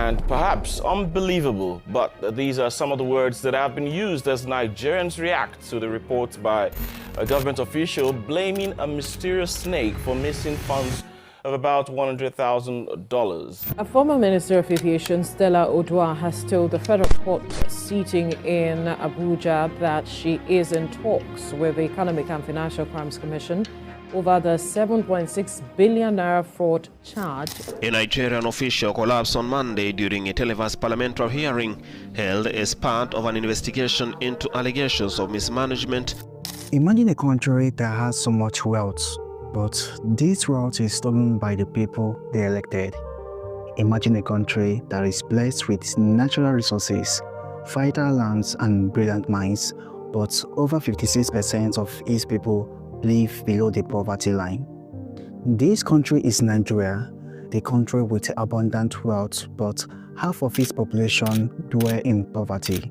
and perhaps unbelievable, but these are some of the words that have been used as Nigerians react to the report by a government official blaming a mysterious snake for missing funds of about $100,000. A former Minister of Aviation, Stella Odua, has told the federal court sitting in Abuja that she is in talks with the Economic and Financial Crimes Commission over the 7.6 billion naira fraud charge. A Nigerian official collapsed on Monday during a televised parliamentary hearing held as part of an investigation into allegations of mismanagement. Imagine a country that has so much wealth, but this wealth is stolen by the people they elected. Imagine a country that is blessed with natural resources, vital lands and brilliant minds, but over 56% of its people live below the poverty line. This country is Nigeria, the country with abundant wealth, but half of its population dwell in poverty.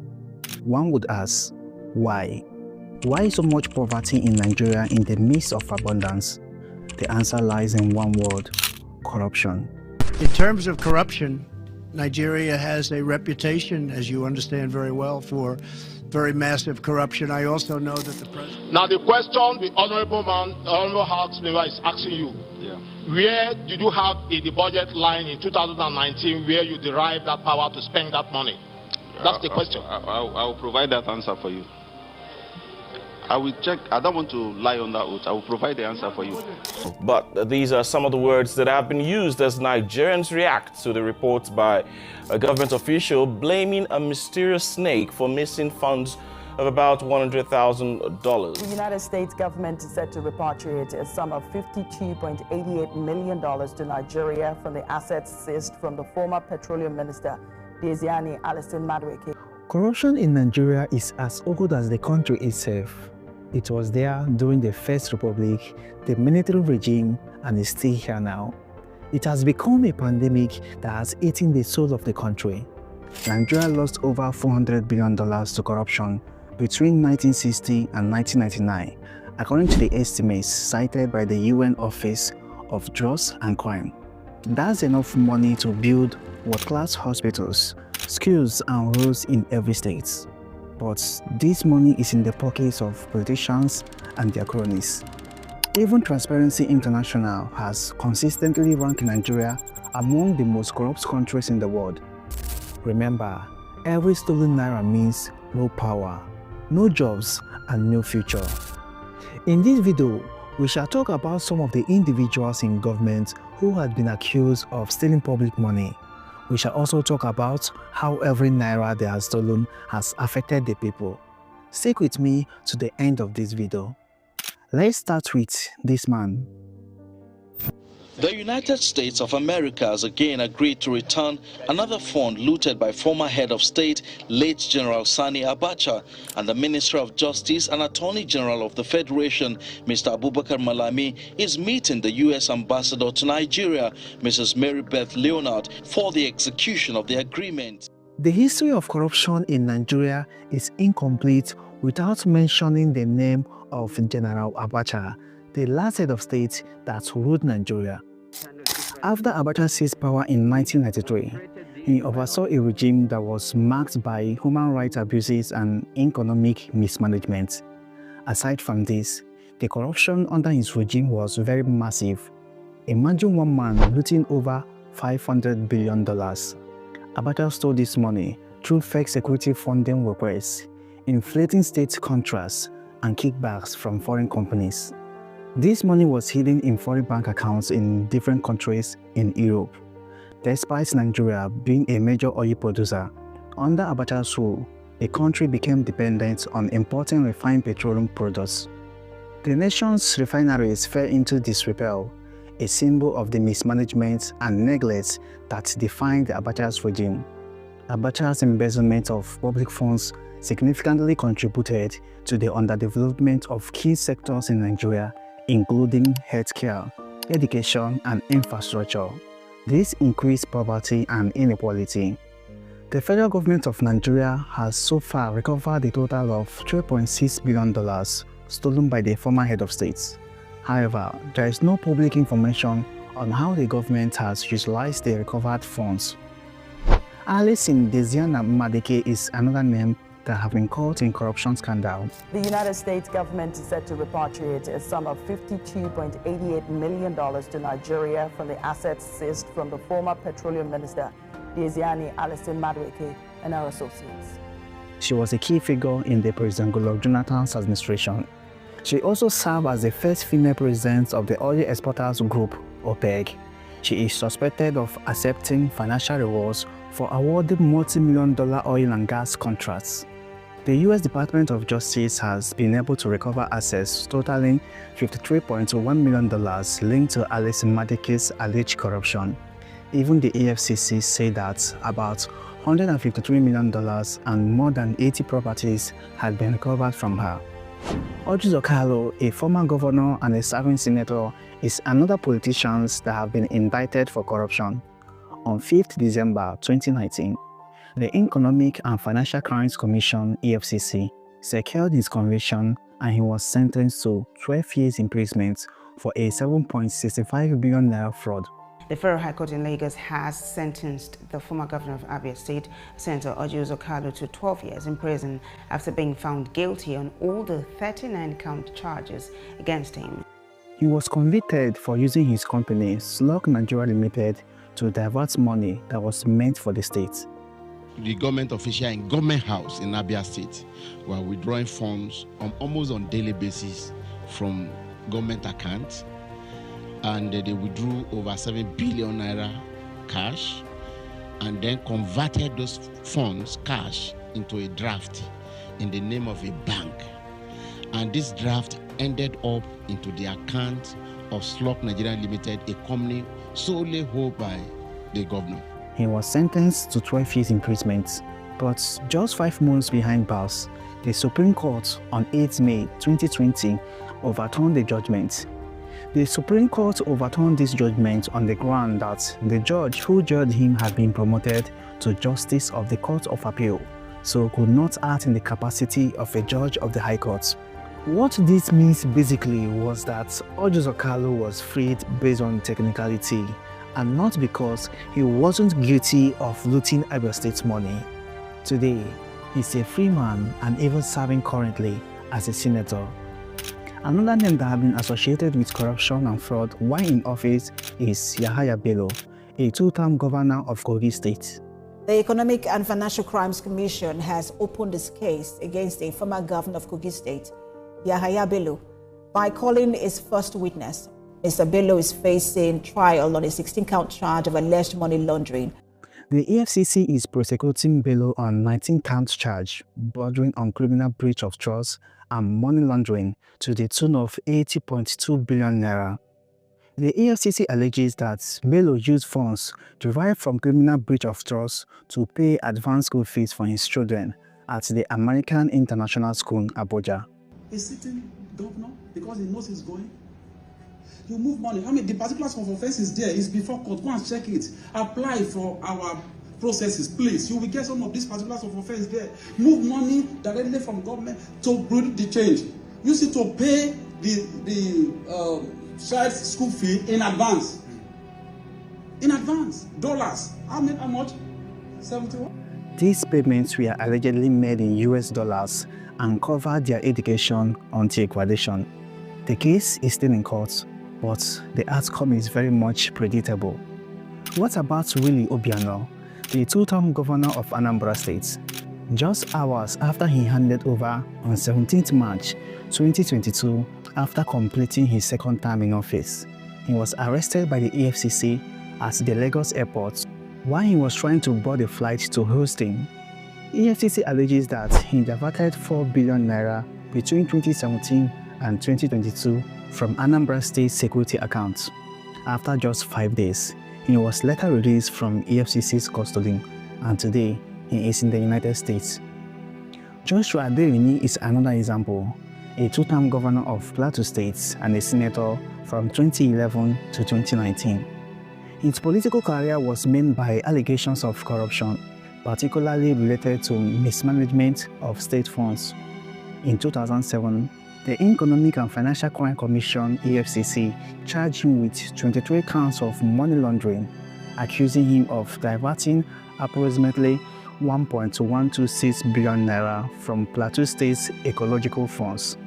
One would ask, why? Why so much poverty in Nigeria in the midst of abundance? The answer lies in one word: corruption. In terms of corruption, Nigeria has a reputation, as you understand very well, for very massive corruption. I also know that the president... Now the question the honorable House member is asking you, where did you have in the budget line in 2019 where you derived that power to spend that money? That's the question. I will provide that answer for you. I will check. I don't want to lie on that oath. I will provide the answer for you. But these are some of the words that have been used as Nigerians react to the reports by a government official blaming a mysterious snake for missing funds of about $100,000. The United States government is set to repatriate a sum of $52.88 million to Nigeria from the assets seized from the former petroleum minister, Desiani Alison Madueke. Corruption in Nigeria is as old as the country itself. It was there during the First Republic, the military regime, and is still here now. It has become a pandemic that has eaten the soul of the country. Nigeria lost over $400 billion to corruption between 1960 and 1999, according to the estimates cited by the UN Office of Drugs and Crime. That's enough money to build world-class hospitals, schools and roads in every state. But this money is in the pockets of politicians and their cronies. Even Transparency International has consistently ranked Nigeria among the most corrupt countries in the world. Remember, every stolen naira means no power, no jobs, and no future. In this video, we shall talk about some of the individuals in government who had been accused of stealing public money. We shall also talk about how every naira they have stolen has affected the people. Stick with me to the end of this video. Let's start with this man. The United States of America has again agreed to return another fund looted by former head of state, late General Sani Abacha, and the Minister of Justice and Attorney General of the Federation, Mr. Abubakar Malami, is meeting the U.S. Ambassador to Nigeria, Mrs. Mary Beth Leonard, for the execution of the agreement. The history of corruption in Nigeria is incomplete without mentioning the name of General Abacha, the last head of state that ruled Nigeria. After Abacha seized power in 1993, he oversaw a regime that was marked by human rights abuses and economic mismanagement. Aside from this, the corruption under his regime was very massive. Imagine one man looting over $500 billion. Abacha stole this money through fake security funding requests, inflating state contracts, and kickbacks from foreign companies. This money was hidden in foreign bank accounts in different countries in Europe. Despite Nigeria being a major oil producer, under Abacha's rule, the country became dependent on importing refined petroleum products. The nation's refineries fell into disrepair, a symbol of the mismanagement and neglect that defined Abacha's regime. Abacha's embezzlement of public funds significantly contributed to the underdevelopment of key sectors in Nigeria, including healthcare, education, and infrastructure. This increased poverty and inequality. The federal government of Nigeria has so far recovered a total of $3.6 billion stolen by the former head of state. However, there is no public information on how the government has utilized the recovered funds. Alice Desiana Madike is another name that have been caught in corruption scandal. The United States government is set to repatriate a sum of $52.88 million to Nigeria from the assets seized from the former petroleum minister, Desiani Alison Madueke, and her associates. She was a key figure in the President Goodluck Jonathan's administration. She also served as the first female president of the Oil Exporters Group, OPEC. She is suspected of accepting financial rewards for awarding multi-million-dollar oil and gas contracts. The U.S. Department of Justice has been able to recover assets totaling $53.1 million linked to Alice Madike's alleged corruption. Even the EFCC said that about $153 million and more than 80 properties had been recovered from her. Orji Zokalo, a former governor and a serving senator, is another politician that have been indicted for corruption. On 5th December 2019, the Economic and Financial Crimes Commission (EFCC) secured his conviction and he was sentenced to 12 years imprisonment for a $7.65 billion fraud. The Federal High Court in Lagos has sentenced the former governor of Abia State, Senator Orji Zokalo, to 12 years in prison after being found guilty on all the 39-count charges against him. He was convicted for using his company, Slug Nigeria Limited, to divert money that was meant for the state. The government official in Government House in Abia State were withdrawing funds almost on daily basis from government accounts, and they withdrew over 7 billion naira cash and then converted those funds, cash, into a draft in the name of a bank. And this draft ended up into the account of Slug Nigeria Limited, a company solely held by the governor. He was sentenced to 12 years imprisonment, but just 5 months behind bars, the Supreme Court on 8 May 2020 overturned the judgment. The Supreme Court overturned this judgment on the ground that the judge who judged him had been promoted to Justice of the Court of Appeal, so could not act in the capacity of a judge of the High Court. What this means basically was that Orji Zokalo was freed based on technicality, and not because he wasn't guilty of looting Abia State's money. Today, he's a free man and even serving currently as a senator. Another name that has been associated with corruption and fraud while in office is Yahaya Bello, a 2-term governor of Kogi State. The Economic and Financial Crimes Commission has opened its case against a former governor of Kogi State, Yahaya Bello, by calling his first witness. Mr. Bello is facing trial on a 16-count charge of alleged money laundering. The EFCC is prosecuting Bello on 19-count charge bordering on criminal breach of trust and money laundering to the tune of 80.2 billion naira. The EFCC alleges that Bello used funds derived from criminal breach of trust to pay advance school fees for his children at the American International School in Abuja. A sitting governor, because he knows he's going, you move money. I mean, the particulars of offense is there. It's before court. Go and check it. Apply for our processes, please. You will get some of these particulars of offense there. Move money directly from government to bring the change. Use it to pay the child's school fee in advance. In advance. Dollars. How much? 71. These payments were allegedly made in US dollars and covered their education until graduation. The case is still in court, but the outcome is very much predictable. What about Willie Obiano, the 2-term governor of Anambra State? Just hours after he handed over on 17th March 2022 after completing his 2nd term in office, he was arrested by the EFCC at the Lagos airport while he was trying to board a flight to Houston. EFCC alleges that he diverted 4 billion naira between 2017 and 2022 from Anambra State security accounts. After just 5 days, he was later released from EFCC's custody, and today he is in the United States. Joshua Aderini is another example, a 2-term governor of Plateau State and a senator from 2011 to 2019. His political career was marred by allegations of corruption, particularly related to mismanagement of state funds. In 2007, the Economic and Financial Crime Commission (EFCC) charged him with 23 counts of money laundering, accusing him of diverting approximately 1.126 billion naira from Plateau State's ecological funds.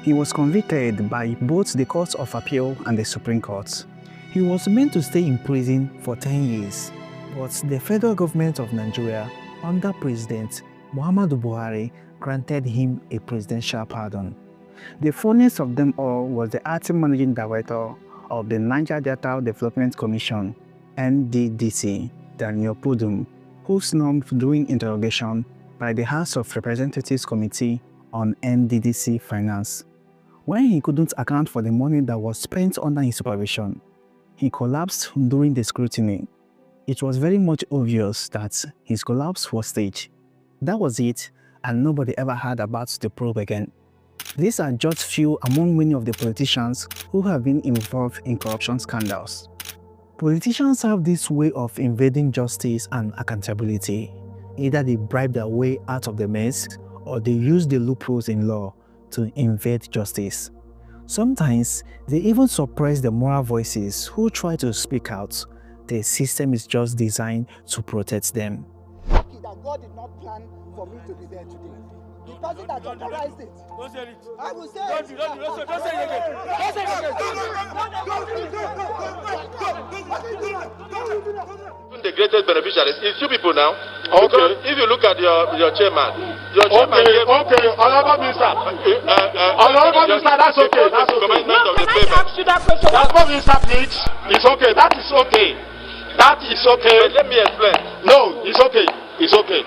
He was convicted by both the Court of Appeal and the Supreme Court. He was meant to stay in prison for 10 years, but the federal government of Nigeria, under President Muhammadu Buhari, granted him a presidential pardon. The funniest of them all was the acting managing director of the Niger Delta Development Commission, NDDC, Daniel Pudum, who snubbed during interrogation by the House of Representatives Committee on NDDC Finance. When he couldn't account for the money that was spent under his supervision, he collapsed during the scrutiny. It was very much obvious that his collapse was staged. That was it, and nobody ever heard about the probe again. These are just few among many of the politicians who have been involved in corruption scandals. Politicians have this way of invading justice and accountability. Either they bribe their way out of the mess, or they use the loopholes in law to invade justice. Sometimes, they even suppress the moral voices who try to speak out. The system is just designed to protect them. That God did not plan for me to be there today. The person that authorized it. Don't say it. I will say it. Don't say it again. Don't say it again. The greatest beneficiaries is you people now. Okay. Because if you look at your chairman, Honorable Minister. Honorable Minister, that's okay. That's okay. No, can I ask you that question? Honorable Minister, please. It's okay. That is okay. That is okay. But let me explain. No, it's okay. It's okay.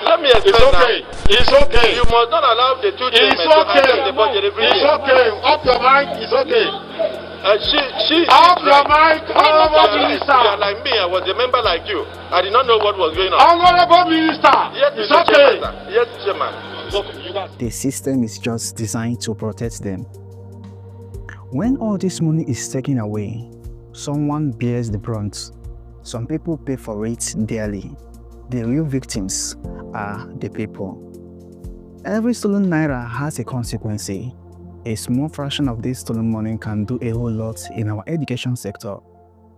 Let me explain. It's okay. Now. It's okay. You must not allow the two chairmen to handle the budget every It's year. okay. Up your mind. It's okay. She Up your mind, Honorable Minister. You are like me. I was a member like you. I did not know what was going on. Honorable Minister. Yes, it's okay. Yes, Chairman. The system is just designed to protect them. When all this money is taken away, someone bears the brunt. Some people pay for it dearly. The real victims are the people. Every stolen naira has a consequence. A small fraction of this stolen money can do a whole lot in our education sector.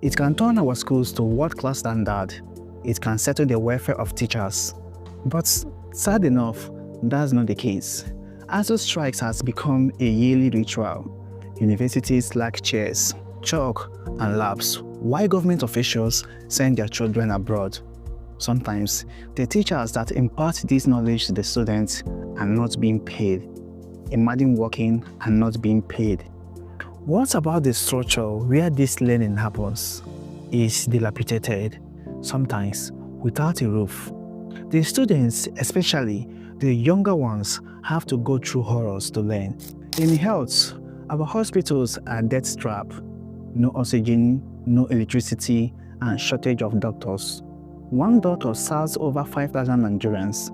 It can turn our schools to world-class standard. It can settle the welfare of teachers. But sad enough, that's not the case. ASUU strikes has become a yearly ritual. Universities lack chairs, chalk, and labs, while government officials send their children abroad. Sometimes, the teachers that impart this knowledge to the students are not being paid. Imagine working and not being paid. What about the structure where this learning happens? Is dilapidated, sometimes without a roof. The students, especially the younger ones, have to go through horrors to learn. In health, our hospitals are death-strapped. No oxygen, no electricity, and shortage of doctors. One doctor serves over 5,000 Nigerians.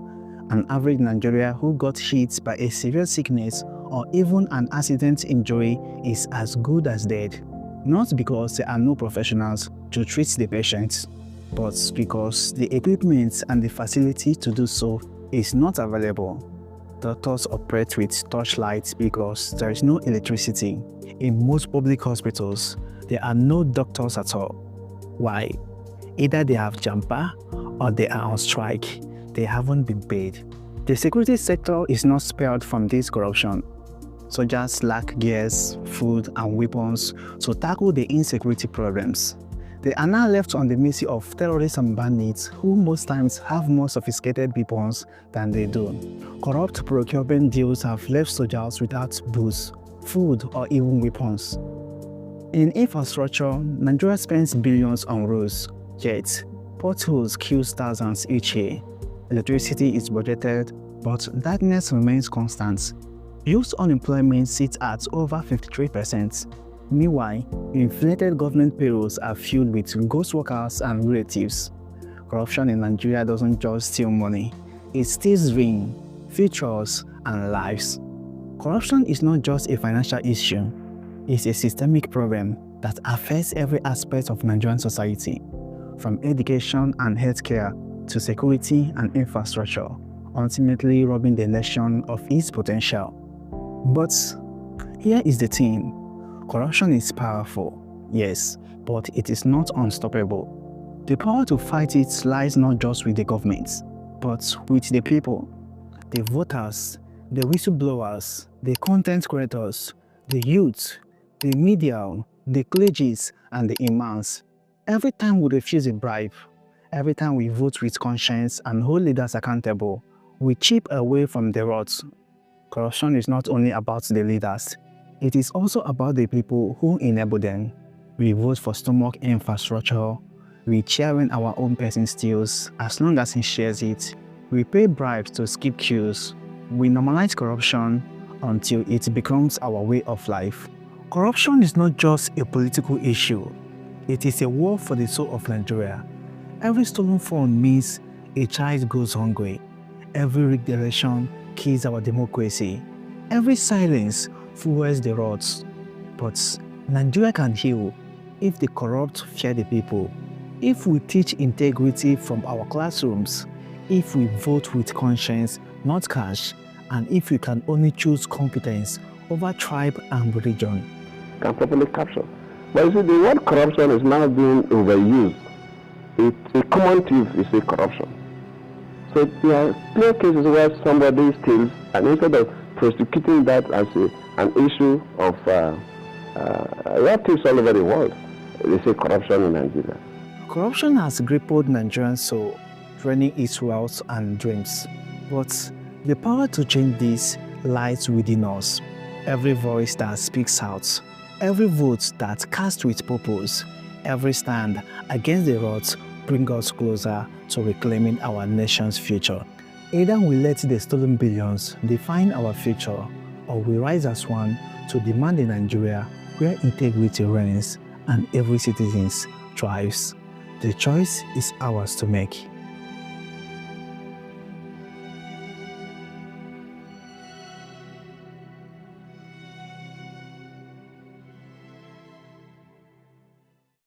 An average Nigerian who got hit by a severe sickness or even an accident injury is as good as dead. Not because there are no professionals to treat the patients, but because the equipment and the facility to do so is not available. Doctors operate with torchlights because there is no electricity. In most public hospitals, there are no doctors at all. Why? Either they have jumper or they are on strike. They haven't been paid. The security sector is not spared from this corruption. Soldiers lack gears, food, and weapons to tackle the insecurity problems. They are now left on the mercy of terrorists and bandits who most times have more sophisticated weapons than they do. Corrupt procurement deals have left soldiers without boots, food, or even weapons. In infrastructure, Nigeria spends billions on roads, yet potholes kill thousands each year. Electricity is budgeted, but darkness remains constant. Youth unemployment sits at over 53%. Meanwhile, inflated government payrolls are filled with ghost workers and relatives. Corruption in Nigeria doesn't just steal money, it steals dreams, futures, and lives. Corruption is not just a financial issue, it's a systemic problem that affects every aspect of Nigerian society, from education and healthcare to security and infrastructure, ultimately robbing the nation of its potential. But here is the thing. Corruption is powerful, yes, but it is not unstoppable. The power to fight it lies not just with the government, but with the people, the voters, the whistleblowers, the content creators, the youth, the media, the clergies, and the imams. Every time we refuse a bribe, every time we vote with conscience and hold leaders accountable, we chip away from the roots. Corruption is not only about the leaders, it is also about the people who enable them. We vote for stomach infrastructure, we chairman our own person steals as long as he shares it, we pay bribes to skip queues, we normalize corruption until it becomes our way of life. Corruption is not just a political issue, it is a war for the soul of Nigeria. Every stolen fund means a child goes hungry. Every rigged election kills our democracy. Every silence fuels the rots. But Nigeria can heal if the corrupt fear the people, if we teach integrity from our classrooms, if we vote with conscience, not cash, and if we can only choose competence over tribe and religion. Can properly capture. But you see, the word corruption is now being overused. A common thief is a corruption. So there are clear cases where somebody steals, and instead of prosecuting that as an issue of thieves all over the world, they say corruption in Nigeria. Corruption has crippled Nigerian soul, draining its wealth and dreams. But the power to change this lies within us. Every voice that speaks out, every vote that casts with purpose, every stand against the rots bring us closer to reclaiming our nation's future. Either we let the stolen billions define our future, or we rise as one to demand a Nigeria where integrity reigns and every citizen thrives. The choice is ours to make.